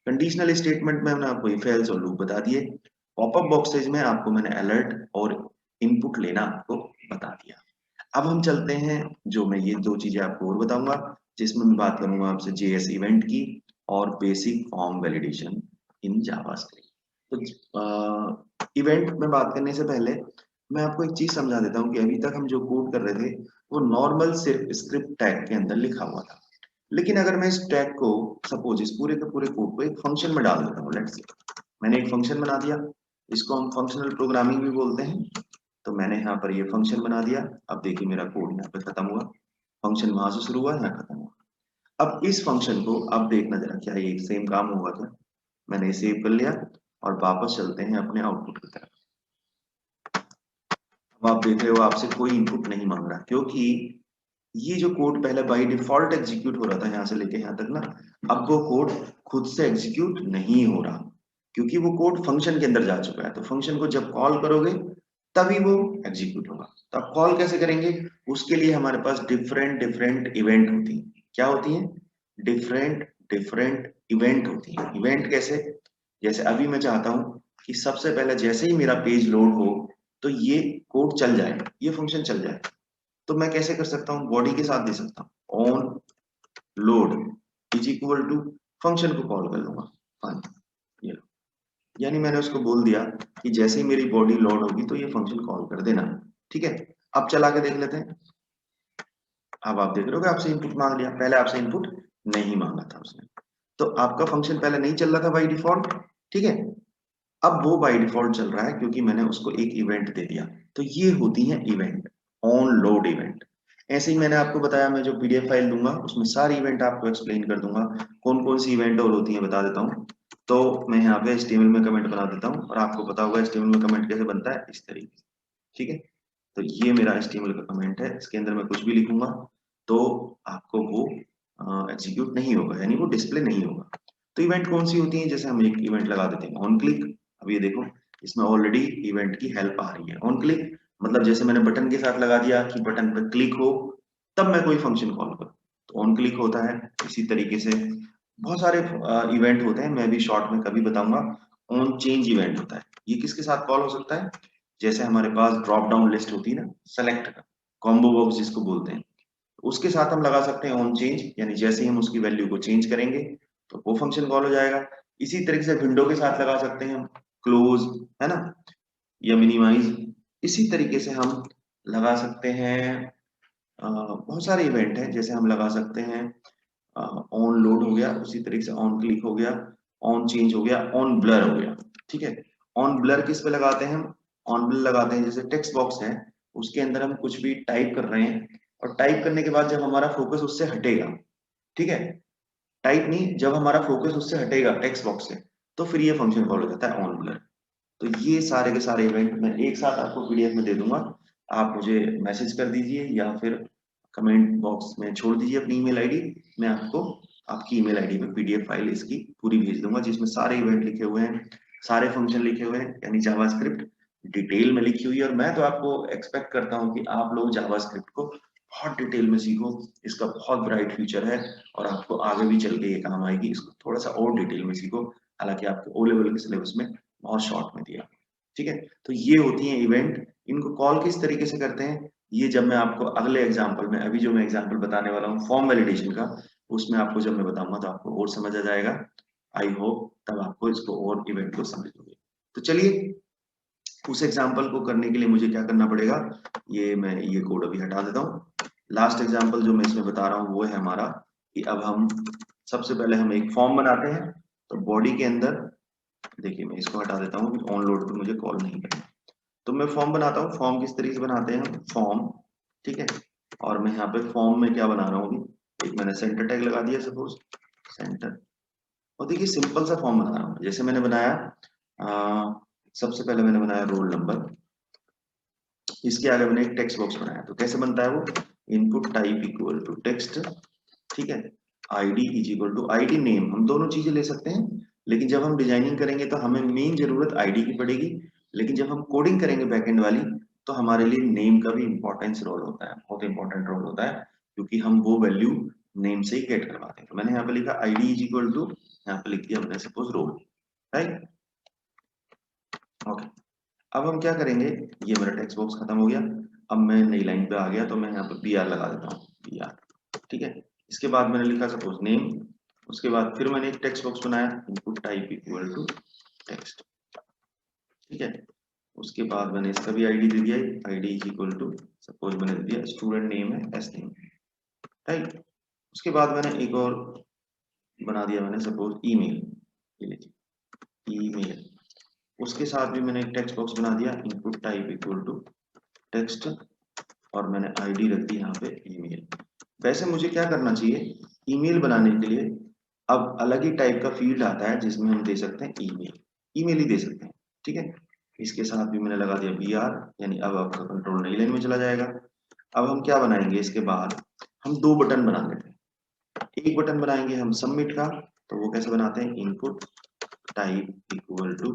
कंडीशनल स्टेटमेंट में मैंने आपको इफ एल्स और लूप बता दिए। पॉपअप बॉक्सेज में आपको मैंने अलर्ट और इनपुट लेना आपको बता दिया। अब हम चलते हैं, जो मैं ये दो चीजें आपको और बताऊंगा, जिसमें मैं बात करूंगा आपसे JS इवेंट की और basic form validation in JavaScript. तो इवेंट में बात करने से पहले मैं आपको एक चीज समझा देता हूँ कि अभी तक हम जो कोड कर रहे थे वो नॉर्मल सिर्फ स्क्रिप्ट टैग के अंदर लिखा हुआ था। लेकिन अगर मैं इस टैग को सपोज इस पूरे के पूरे कोड को एक फंक्शन में डाल देता हूँ, लेट्स से मैंने एक फंक्शन बना दिया, इसको हम फंक्शनल प्रोग्रामिंग भी बोलते हैं। तो मैंने यहाँ पर ये फंक्शन बना दिया। अब देखिए मेरा कोड यहाँ पे खत्म हुआ, फंक्शन वहां से शुरू हुआ, यहाँ खत्म हुआ। अब इस फंक्शन को अब देखना जरा, क्या ये सेम काम होगा क्या। मैंने सेव कर लिया और वापस चलते हैं अपने आउटपुट की तरफ। अब आप देख रहे हो आपसे कोई इनपुट नहीं मांग रहा, क्योंकि ये जो कोड पहले बाय डिफॉल्ट एग्जीक्यूट हो रहा था यहाँ से लेके यहाँ तक ना, अब वो कोड खुद से एग्जीक्यूट नहीं हो रहा, क्योंकि वो कोड फंक्शन के अंदर जा चुका है। तो फंक्शन को जब कॉल करोगे तभी वो एग्जीक्यूट होगा। तो आप कॉल कैसे करेंगे, उसके लिए हमारे पास डिफरेंट डिफरेंट इवेंट होती हैं। क्या होती हैं, डिफरेंट डिफरेंट इवेंट होती हैं। इवेंट कैसे, जैसे अभी मैं चाहता हूं कि सबसे पहले जैसे ही मेरा पेज लोड हो तो ये कोड चल जाए, ये फंक्शन चल जाए। तो मैं कैसे कर सकता हूँ, बॉडी के साथ दे सकता हूँ, on load is equal to function को कॉल कर लूंगा फाइन, ये लो। यानी मैंने उसको बोल दिया कि जैसे ही मेरी बॉडी लोड होगी तो ये फंक्शन कॉल कर देना, ठीक है। अब चला के देख लेते हैं। अब आप देख रहे हो कि आपसे इनपुट मांग लिया, पहले आपसे इनपुट नहीं मांगा था उसने। तो आपका फंक्शन पहले नहीं चल रहा था बाई डिफॉल्ट, ठीक है। अब वो बाय डिफॉल्ट चल रहा है क्योंकि मैंने उसको एक इवेंट दे दिया। तो ये होती है इवेंट, ऑन लोड इवेंट। ऐसे ही मैंने आपको बताया, मैं जो PDF फाइल दूंगा उसमें सारी इवेंट आपको एक्सप्लेन कर दूंगा, कौन कौन सी इवेंट और होती है बता देता हूँ। तो मैं यहाँ पे HTML में कमेंट बना देता हूँ और आपको पता होगा HTML में कमेंट कैसे बनता है, इस तरीके से, ठीक है। तो ये मेरा HTML का कमेंट है, इसके अंदर मैं कुछ भी लिखूंगा तो आपको वो एग्जीक्यूट नहीं होगा, यानी वो डिस्प्ले नहीं होगा। तो इवेंट कौन सी होती है, जैसे हम एक इवेंट लगा देते हैं ऑन क्लिक। अब ये देखो इसमें ऑलरेडी इवेंट की हेल्प आ रही है। ऑन क्लिक मतलब जैसे मैंने बटन के साथ लगा दिया कि बटन पर क्लिक हो तब मैं कोई फंक्शन कॉल करूँ, तो ऑन क्लिक होता है। इसी तरीके से बहुत सारे इवेंट होते हैं, मैं भी शॉर्ट में कभी बताऊंगा। ऑन चेंज इवेंट होता है, ये किसके साथ कॉल हो सकता है, जैसे हमारे पास ड्रॉप डाउन लिस्ट होती है ना, सेलेक्ट का कॉम्बो बॉक्स जिसको बोलते हैं, उसके साथ हम लगा सकते हैं ऑन चेंज, यानी जैसे ही हम उसकी वैल्यू को चेंज करेंगे तो वो फंक्शन कॉल हो जाएगा। इसी तरीके से विंडो के साथ लगा सकते हैं हम क्लोज, है ना, या मिनिमाइज। इसी तरीके से हम लगा सकते हैं बहुत सारे इवेंट हैं, जैसे हम लगा सकते हैं ऑन लोड हो गया, उसी तरीके से ऑन क्लिक हो गया, ऑन चेंज हो गया, ऑन ब्लर हो गया। ठीक है, ऑन ब्लर किस पे लगाते हैं हम? ऑन ब्लर लगाते हैं जैसे टेक्स्ट बॉक्स है, उसके अंदर हम कुछ भी टाइप कर रहे हैं और टाइप करने के बाद जब हमारा फोकस उससे हटेगा, ठीक है, टाइप नहीं, जब हमारा फोकस उससे हटेगा टेक्स्ट बॉक्स से, तो फिर ये फंक्शन कॉल हो जाता है ऑन ब्लर। तो ये सारे के सारे इवेंट मैं एक साथ आपको पीडीएफ में दे दूंगा, आप मुझे मैसेज कर दीजिए या फिर कमेंट बॉक्स में छोड़ दीजिए अपनी ईमेल आईडी, मैं आपको आपकी ईमेल आईडी पे पीडीएफ फाइल इसकी पूरी भेज दूंगा, जिसमें सारे इवेंट लिखे हुए हैं, सारे फंक्शन लिखे हुए हैं, यानी जावास्क्रिप्ट डिटेल में लिखी हुई है। और मैं तो आपको एक्सपेक्ट करता हूँ कि आप लोग जावास्क्रिप्ट को बहुत डिटेल में सीखो, इसका बहुत ब्राइट फ्यूचर है और आपको आगे भी चल के ये काम आएगी। इसको थोड़ा सा और डिटेल में सीखो, हालांकि आपके ओ लेवल के सिलेबस में बहुत शॉर्ट में दिया। ठीक है, तो ये होती है इवेंट। इनको कॉल किस तरीके से करते हैं, ये जब मैं आपको अगले एग्जाम्पल में, अभी जो मैं एग्जाम्पल बताने वाला हूँ फॉर्म वैलिडेशन का, उसमें आपको जब मैं बताऊंगा तो आपको और समझ आ जाएगा। आई होप तब आपको इसको और इवेंट को समझ लोगे। तो चलिए, उस एग्जाम्पल को करने के लिए मुझे क्या करना पड़ेगा, ये मैं ये कोड अभी हटा देता हूँ। लास्ट एग्जाम्पल जो मैं इसमें बता रहा हूँ वो है हमारा कि अब हम सबसे पहले हम एक फॉर्म बनाते हैं। तो बॉडी के अंदर देखिए, मैं इसको हटा देता हूँ, ऑन लोड पे मुझे कॉल नहीं करना। तो मैं फॉर्म बनाता हूँ। फॉर्म किस तरीके से बनाते हैं? फॉर्म, ठीक है, और मैं यहाँ पे फॉर्म में क्या बना रहा हूँ, एक मैंने सेंटर टैग लगा दिया, सपोज सेंटर। और देखिए सिंपल सा फॉर्म बना रहा हूँ, जैसे मैंने बनाया सबसे पहले मैंने बनाया रोल नंबर, इसके आगे मैंने एक टेक्स्ट बॉक्स बनाया। तो कैसे बनता है वो? Input type equal to text, ठीक है, ID is equal to ID name. हम दोनों चीजें ले सकते हैं, लेकिन जब हम डिजाइनिंग करेंगे तो हमें मेन जरूरत आईडी की पड़ेगी, लेकिन जब हम कोडिंग करेंगे बैकएंड वाली, तो हमारे लिए नेम का भी इंपॉर्टेंस रोल होता है, बहुत इंपॉर्टेंट रोल होता है, क्योंकि हम वो वैल्यू नेम से ही गेट करवाते हैं। तो मैंने यहाँ पे लिखा आईडी इज इक्वल टू, यहाँ पे लिख दिया हमने सपोज रोल, राइट, ओके। अब हम क्या करेंगे, ये मेरा टेक्स्ट बॉक्स खत्म हो गया। अब मैं नई लाइन पे आ गया, तो मैं यहाँ पे बी आर लगा देता हूँ, बी आर, ठीक है। इसके बाद मैंने लिखा सपोज नेम, उसके बाद फिर मैंने एक टेक्स्ट बॉक्स बनाया, input type equal to text, ठीक है। उसके बाद मैंने इसका भी आईडी दे दिया, ID is equal to suppose मैंने दे दिया स्टूडेंट नेम है एस नेम, राइट। उसके बाद मैंने एक और बना दिया, मैंने सपोज ईमेल, ये लीजिए ईमेल। उसके साथ भी मैंने एक टेक्स्ट बॉक्स बना दिया, input type equal to text, और मैंने आईडी रख दी यहाँ पे ईमेल। वैसे मुझे क्या करना चाहिए, ईमेल बनाने के लिए अब अलग ही टाइप का फील्ड आता है जिसमें हम दे सकते हैं ईमेल, ईमेल ही दे सकते हैं, ठीक है। इसके साथ भी मैंने लगा दिया बी आर, यानी अब आपका कंट्रोल नई लाइन में चला जाएगा। अब हम क्या बनाएंगे, इसके बाद हम दो बटन बना लेते हैं। एक बटन बनाएंगे हम सबमिट का, तो वो कैसे बनाते हैं, इनपुट टाइप इक्वल टू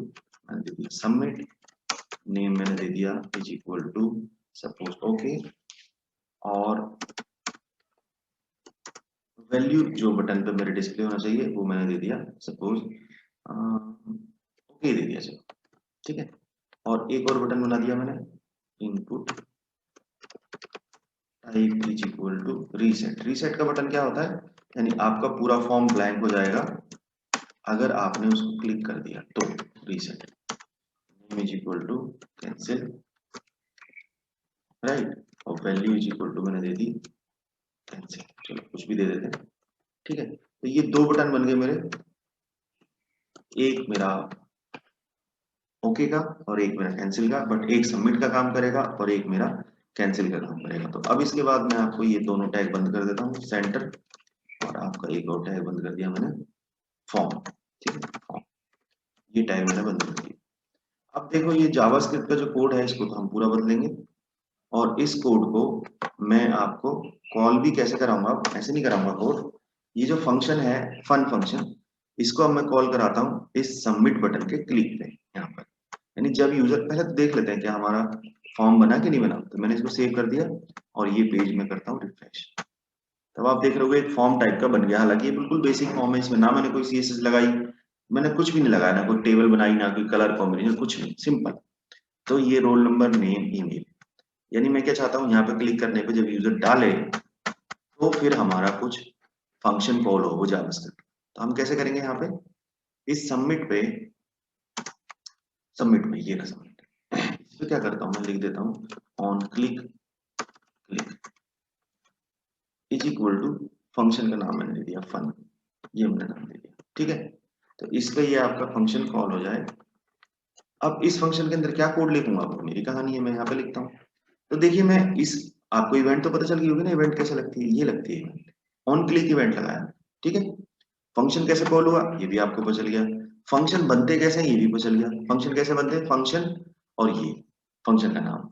मैंने दे दिया सबमिट, नेम मैंने दे दिया is equal to suppose okay, और वैल्यू जो बटन पे मेरे डिस्प्ले होना चाहिए वो मैंने दे दिया सपोज ओके, दे दिया चलो, ठीक है। और एक और बटन बना दिया मैंने, input type is equal to reset. Reset का बटन क्या होता है, यानी आपका पूरा फॉर्म ब्लैंक हो जाएगा अगर आपने उसको क्लिक कर दिया तो। Reset name is equal to cancel, right, और वैल्यू इज इक्वल टू मैंने दे दी कैंसिल, चलो कुछ भी दे देते हैं, ठीक है। तो ये दो बटन बन गए मेरे, एक मेरा ओके का और एक मेरा कैंसिल का, बट एक सबमिट का काम करेगा और एक मेरा कैंसिल का काम करेगा। तो अब इसके बाद मैं आपको ये दोनों टैग बंद कर देता हूँ, सेंटर, और आपका एक और टैग बंद कर दिया मैंने, फॉर्म, ठीक है, फॉर्म, ये टैग मैंने बंद कर दिया। अब देखो ये जावास्क्रिप्ट का जो कोड है इसको तो हम पूरा बदलेंगे, और इस कोड को मैं आपको कॉल भी कैसे कराऊंगा, ऐसे नहीं कराऊंगा कोड, ये जो फंक्शन है फन फंक्शन, इसको अब मैं कॉल कराता हूँ इस सबमिट बटन के क्लिक पे यहाँ पर। यानी जब यूजर, पहले तो देख लेते हैं कि हमारा फॉर्म बना कि नहीं बना, तो मैंने इसको सेव कर दिया और ये पेज में करता हूँ रिफ्रेश। तब आप देख रहे होगे एक फॉर्म टाइप का बन गया, हालांकि ये बिल्कुल बेसिक फॉर्म है, इसमें ना मैंने कोई सीएसएस लगाई, मैंने कुछ भी नहीं लगाया, ना कोई टेबल बनाई, ना कोई कलर कॉम्बिनेशन, कुछ नहीं, सिंपल। तो ये रोल नंबर नेम ईमेल, यानी मैं क्या चाहता हूँ यहाँ पे क्लिक करने पे जब यूजर डाले तो फिर हमारा कुछ फंक्शन कॉल हो वो जावास्क्रिप्ट। तो हम कैसे करेंगे यहाँ पे, इस सबमिट में ये रहा सबमिट, इस पे क्या करता हूँ मैं, लिख देता हूँ on click click is equal to, function का नाम मैंने दे दिया फन, ये मैंने नाम दे दिया, ठीक है। तो इस पे ये आपका फंक्शन कॉल हो जाए। अब इस फंक्शन के अंदर क्या कोड लिखूंगा, वो मेरी कहानी है, मैं यहाँ पे लिखता हूँ। तो देखिए मैं इस, आपको इवेंट तो पता चल गई होगी ना, इवेंट कैसे लगती है, ये लगती है इवेंट, ऑन क्लिक इवेंट लगाया, ठीक है। फंक्शन कैसे कॉल हुआ ये भी आपको पता चल गया, फंक्शन बनते कैसे हैं ये भी पता चल गया, फंक्शन कैसे बनते हैं, फंक्शन और ये फंक्शन का नाम।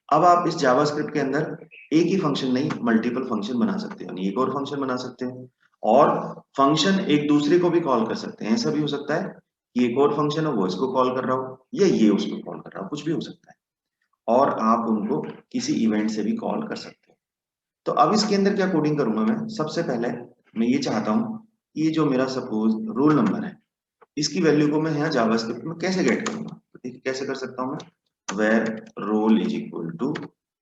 अब आप इस जावास्क्रिप्ट के अंदर एक ही फंक्शन नहीं मल्टीपल फंक्शन बना सकते हो, यानी एक और फंक्शन बना सकते हैं, और फंक्शन एक दूसरे को भी कॉल कर सकते हैं। ऐसा भी हो सकता है कि एक और फंक्शन हो वो इसको कॉल कर रहा हो, या ये उसको कॉल कर रहा हो, कुछ भी हो सकता है, और आप उनको किसी इवेंट से भी कॉल कर सकते हो। तो अब इसके अंदर क्या कोडिंग करूंगा मैं, सबसे पहले मैं ये चाहता हूं, ये जो मेरा सपोज रोल नंबर है, इसकी वैल्यू को मैं यहाँ जावास्क्रिप्ट में कैसे गेट करूंगा, तो देखिए कैसे कर सकता हूँ मैं, var roll is equal to,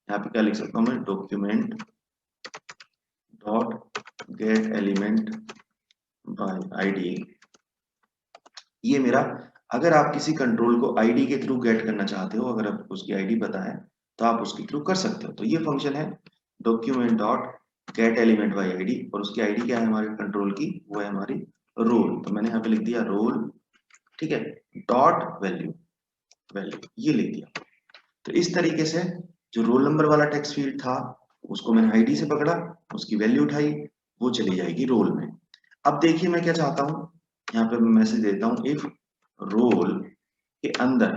यहाँ पे क्या लिख सकता हूँ मैं, document dot get element by ID. ये मेरा, अगर आप किसी कंट्रोल को आईडी के थ्रू गेट करना चाहते हो, अगर आपको उसकी आईडी पता है तो आप उसके थ्रू कर सकते हो। तो ये फंक्शन है document dot get element by ID, और उसकी आईडी क्या है हमारे कंट्रोल की, वो है हमारी रोल। तो मैंने यहाँ पे लिख दिया रोल, ठीक है, डॉट वैल्यू, वैल्यू ये लिख दिया। तो इस तरीके से जो रोल नंबर वाला टेक्स्ट फील्ड था उसको मैंने आईडी से पकड़ा, उसकी वैल्यू उठाई, वो चली जाएगी रोल में। अब देखिए मैं क्या चाहता हूँ, यहाँ पे मैं मैसेज देता हूँ, इफ रोल के अंदर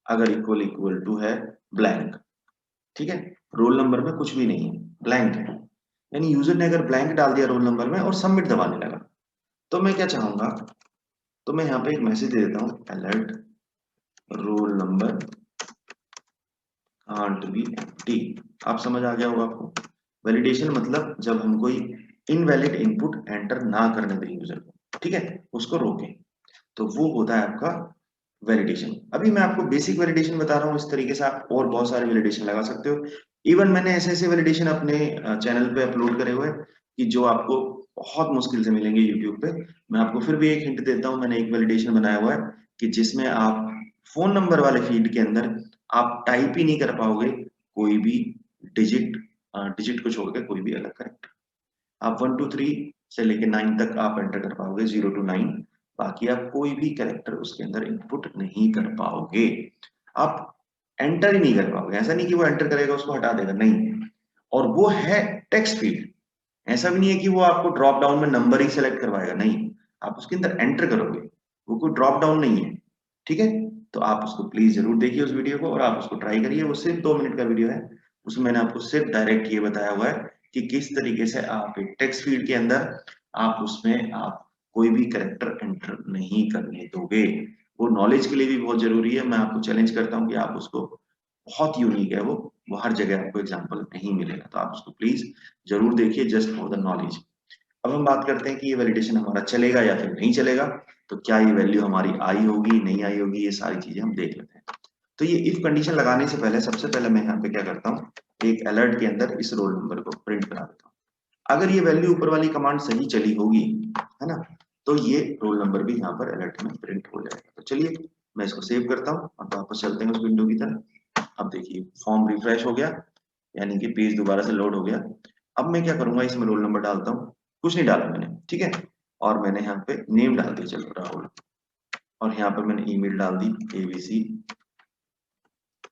अगर इक्वल इक्वल टू है ब्लैंक, ठीक है, रोल नंबर में कुछ भी नहीं है, ब्लैंक है, यानी यूजर ने अगर ब्लैंक डाल दिया रोल नंबर में और सबमिट दबाने लगा, तो मैं क्या चाहूंगा, तो मैं यहाँ पे एक मैसेज दे देता हूँ, alert roll number can't be empty. आप समझ आ गया होगा आपको, वैलिडेशन मतलब जब हम कोई इनवैलिड इनपुट एंटर ना करने दें यूजर को, ठीक है, उसको रोकें, तो वो होता है आपका वैलिडेशन। अभी मैं आपको बेसिक वैलिडेशन बता रहा हूँ, इस तरीके से आप और बहुत सारे वैलिडेशन लगा सकते हो। इवन मैंने ऐसे ऐसे वैलिडेशन अपने चैनल पे अपलोड करे हुए हैं कि जो आपको बहुत मुश्किल से मिलेंगे यूट्यूब पे। मैं आपको फिर भी एक हिंट देता हूँ, मैंने एक वैलिडेशन बनाया हुआ है कि जिसमें आप फोन नंबर वाले फील्ड के अंदर आप टाइप ही नहीं कर पाओगे कोई भी डिजिट, डिजिट को छोड़ के कोई भी अलग करेक्टर। आप 1 2 3 से लेके 9 तक आप एंटर कर पाओगे, 0 to 9, बाकी आप कोई भी कैरेक्टर उसके अंदर इनपुट नहीं कर पाओगे, आप एंटर ही नहीं कर पाओगे। ऐसा नहीं कि वो एंटर करेगा उसको हटा देगा, नहीं, और वो है टेक्स्ट फील्ड, ऐसा भी नहीं है कि वो आपको ड्रॉप डाउन में नंबर ही सेलेक्ट करवाएगा, नहीं, आप उसके अंदर एंटर करोगे, वो कोई ड्रॉप डाउन नहीं है, ठीक है। तो आप उसको प्लीज जरूर देखिए उस वीडियो को, और आप उसको ट्राई करिए, वो सिर्फ 2 मिनट का वीडियो है, उसमें मैंने आपको सिर्फ डायरेक्ट ये बताया हुआ है कि किस तरीके से आप एक टेक्स्ट फील्ड के अंदर आप उसमें आप कोई भी कैरेक्टर एंटर नहीं करने दोगे। वो नॉलेज के लिए भी बहुत जरूरी है, मैं आपको चैलेंज करता हूँ कि आप उसको, बहुत यूनिक है वो हर जगह आपको एग्जाम्पल नहीं मिलेगा, तो आप उसको प्लीज जरूर देखिए, जस्ट फॉर द नॉलेज। अब हम बात करते हैं कि ये वैलिडेशन हमारा चलेगा या फिर नहीं चलेगा, तो क्या ये वैल्यू हमारी आई होगी नहीं आई होगी, ये सारी चीजें हम देख लेते हैं। तो ये इफ कंडीशन लगाने से पहले सबसे पहले मैं यहाँ पे क्या करता हूँ, एक अलर्ट के अंदर इस रोल नंबर को प्रिंट करा देता हूँ। अगर ये वैल्यू ऊपर वाली कमांड सही चली होगी, है ना, तो ये रोल नंबर भी यहाँ पर अलर्ट में प्रिंट हो जाएगा। तो चलिए मैं इसको सेव करता हूँ और वापस चलते हैं उस विंडो की तरफ। अब देखिए फॉर्म रिफ्रेश हो गया, यानी कि पेज दोबारा से लोड हो गया। अब मैं क्या करूंगा, इसमें रोल नंबर डालता हूँ, कुछ नहीं डाला मैंने, ठीक है, और मैंने यहाँ पे नेम डाल दिया, चलो राहुल, और यहाँ पर मैंने ईमेल डाल दी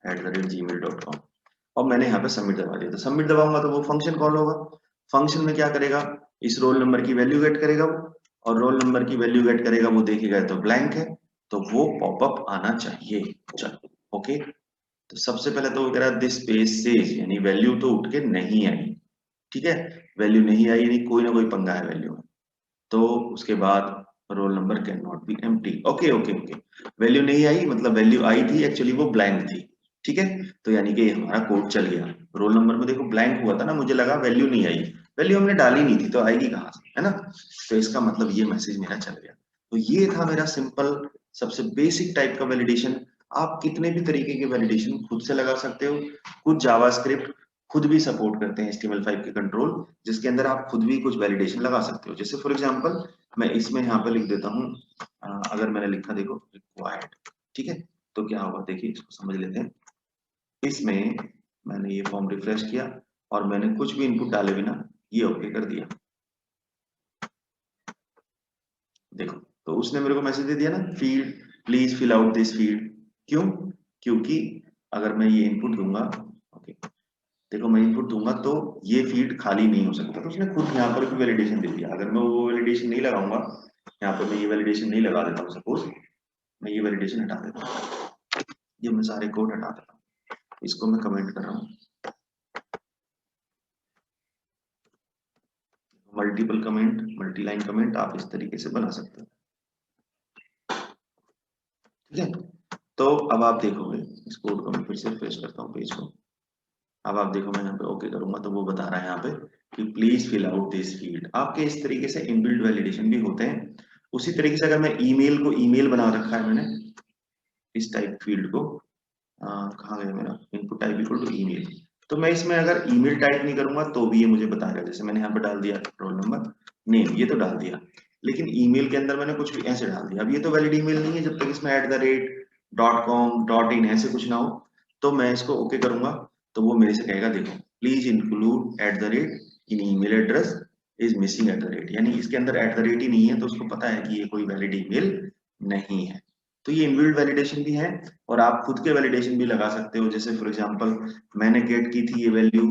abc@gmail.com, और मैंने यहाँ पे सबमिट दबा दिया। तो सबमिट दबाऊंगा तो वो फंक्शन कॉल होगा, फंक्शन में क्या करेगा, इस रोल नंबर की वैल्यू गेट करेगा वो, और रोल नंबर की वैल्यू गेट करेगा, वो देखेगा तो ब्लैंक है, तो वो पॉपअप आना चाहिए। चलो ओके, तो सबसे पहले तो वो कह रहा है दिस पेज सेज, यानी वैल्यू तो उठ के नहीं आई, ठीक है, वैल्यू नहीं आई यानी कोई ना कोई पंगा है वैल्यू में। तो उसके बाद roll number can not be empty, okay okay okay, value नहीं आई मतलब वैल्यू आई थी, एक्चुअली वो ब्लैंक थी, ठीक है। तो यानी कि हमारा कोड चल गया, रोल नंबर में देखो ब्लैंक हुआ था ना, मुझे लगा वैल्यू नहीं आई, वैल्यू हमने डाली नहीं थी तो आएगी कहाँ से, है ना। तो इसका मतलब ये मैसेज मेरा चल गया। तो ये था मेरा सिंपल सबसे बेसिक टाइप का वैलिडेशन। आप कितने भी तरीके के वैलिडेशन खुद से लगा सकते हो, कुछ जावास्क्रिप्ट खुद भी सपोर्ट करते हैं HTML5 के कंट्रोल, जिसके अंदर आप खुद भी कुछ वैलिडेशन लगा सकते हो। जैसे फॉर एग्जांपल मैं इसमें यहाँ पे लिख देता हूँ, अगर मैंने लिखा देखो रिक्वायर्ड, ठीक है, तो क्या होगा देखिए, इसको समझ लेते हैं। इसमें मैंने ये फॉर्म रिफ्रेश किया और मैंने कुछ भी इनपुट डाले बिना ये ओके कर दिया, देखो तो उसने मेरे को मैसेज दे दिया ना, field please fill out this field. क्यों? क्योंकि अगर मैं ये इनपुट दूंगा, ओके देखो मैं इनपुट दूंगा तो ये फील्ड खाली नहीं हो सकता, तो उसने खुद यहाँ पर भी वैलिडेशन दे दिया। अगर मैं वो वैलिडेशन नहीं लगाऊंगा, यहाँ पर मैं ये वैलिडेशन नहीं लगा देता हूँ, सपोज मैं ये वैलिडेशन हटा देता हूँ, ये मैं सारे कोड हटा देता हूँ, इसको मैं कमेंट कर रहा हूँ, multiple comment, multi line comment आप इस तरीके से बना सकते हो, ठीक है। तो अब आप देखोगे इस कोड को, मैं फिर से रिफ्रेश करता हूँ पेज को, अब आप देखो मैं यहाँ पे ओके करूंगा तो वो बता रहा है यहाँ पे कि please fill out this field. आपके इस तरीके से इनबिल्ट वैलिडेशन भी होते हैं। उसी तरीके से अगर मैं ईमेल को ईमेल बना रखा है मैंने, इस टाइप फील्ड को, कहाँ गया मेरा input type equal to email, तो मैं इसमें अगर ईमेल टाइप नहीं करूंगा तो भी ये मुझे बताएगा। जैसे मैंने यहाँ पे डाल दिया रोल नंबर नेम, ये तो डाल दिया, लेकिन ईमेल के अंदर मैंने कुछ भी ऐसे डाल दिया, अब ये तो वैलिड ईमेल नहीं है जब तक इसमें @.com.in ऐसे कुछ ना हो। तो मैं इसको ओके करूंगा तो वो मेरे से कहेगा देखो please include in email address is missing यानी इसके अंदर ही नहीं है, तो उसको पता है कि ये कोई वैलिड ईमेल नहीं है। तो ये इनबिल्ट वैलिडेशन भी है, और आप खुद के वैलिडेशन भी लगा सकते हो। जैसे फॉर एग्जांपल मैंने गेट की थी ये वैल्यू,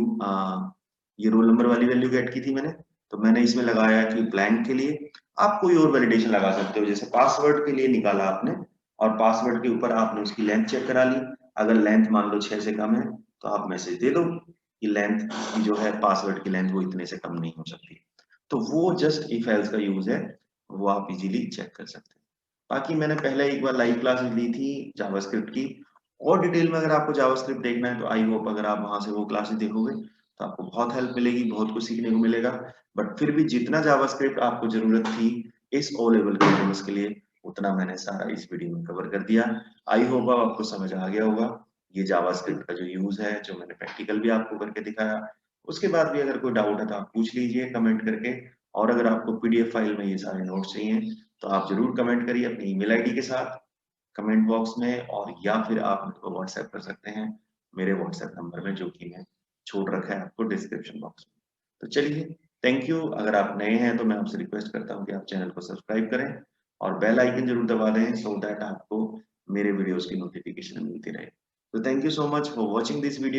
ये रोल नंबर वाली वैल्यू गेट की थी मैंने, तो मैंने इसमें लगाया कि ब्लैंक के लिए। आप कोई और वैलिडेशन लगा सकते हो, जैसे पासवर्ड के लिए निकाला आपने और पासवर्ड के ऊपर आपने उसकी लेंथ चेक करा ली, अगर लेंथ मान लो 6 से कम है तो आप मैसेज दे दो कि लेंथ की जो है पासवर्ड की लेंथ वो इतने से कम नहीं हो सकती। तो वो जस्ट इफ एल्स का यूज है, वो आप इजीली चेक कर सकते हैं। बाकी मैंने पहले एक बार लाइव क्लासेस ली थी जावास्क्रिप्ट की, और डिटेल में अगर आपको जावास्क्रिप्ट देखना है तो आई होप अगर आप वहां से वो क्लासेस देखोगे तो आपको बहुत हेल्प मिलेगी, बहुत कुछ सीखने को मिलेगा। बट फिर भी जितना जावास्क्रिप्ट आपको जरूरत थी इस ओ लेवल के कोर्स के लिए, उतना मैंने सारा इस वीडियो में कवर कर दिया। आई होप आपको समझ आ गया होगा ये जावास्क्रिप्ट का जो यूज है, जो मैंने प्रैक्टिकल भी आपको करके दिखाया। उसके बाद भी अगर कोई डाउट है तो आप पूछ लीजिए कमेंट करके, और अगर आपको पीडीएफ फाइल में ये सारे नोट्स चाहिए तो आप जरूर कमेंट करिए अपनी ईमेल आईडी के साथ कमेंट बॉक्स में, और या फिर आप मेरे को व्हाट्सएप कर सकते हैं मेरे व्हाट्सएप नंबर में, जो कि मैं छोड़ रखा है आपको डिस्क्रिप्शन बॉक्स में। तो चलिए, थैंक यू। अगर आप नए हैं तो मैं आपसे रिक्वेस्ट करता हूँ कि आप चैनल को सब्सक्राइब करें और बेल आइकन जरूर दबा दें, सो दैट आपको मेरे वीडियोस की नोटिफिकेशन मिलती रहे। तो thank you so much for watching this video.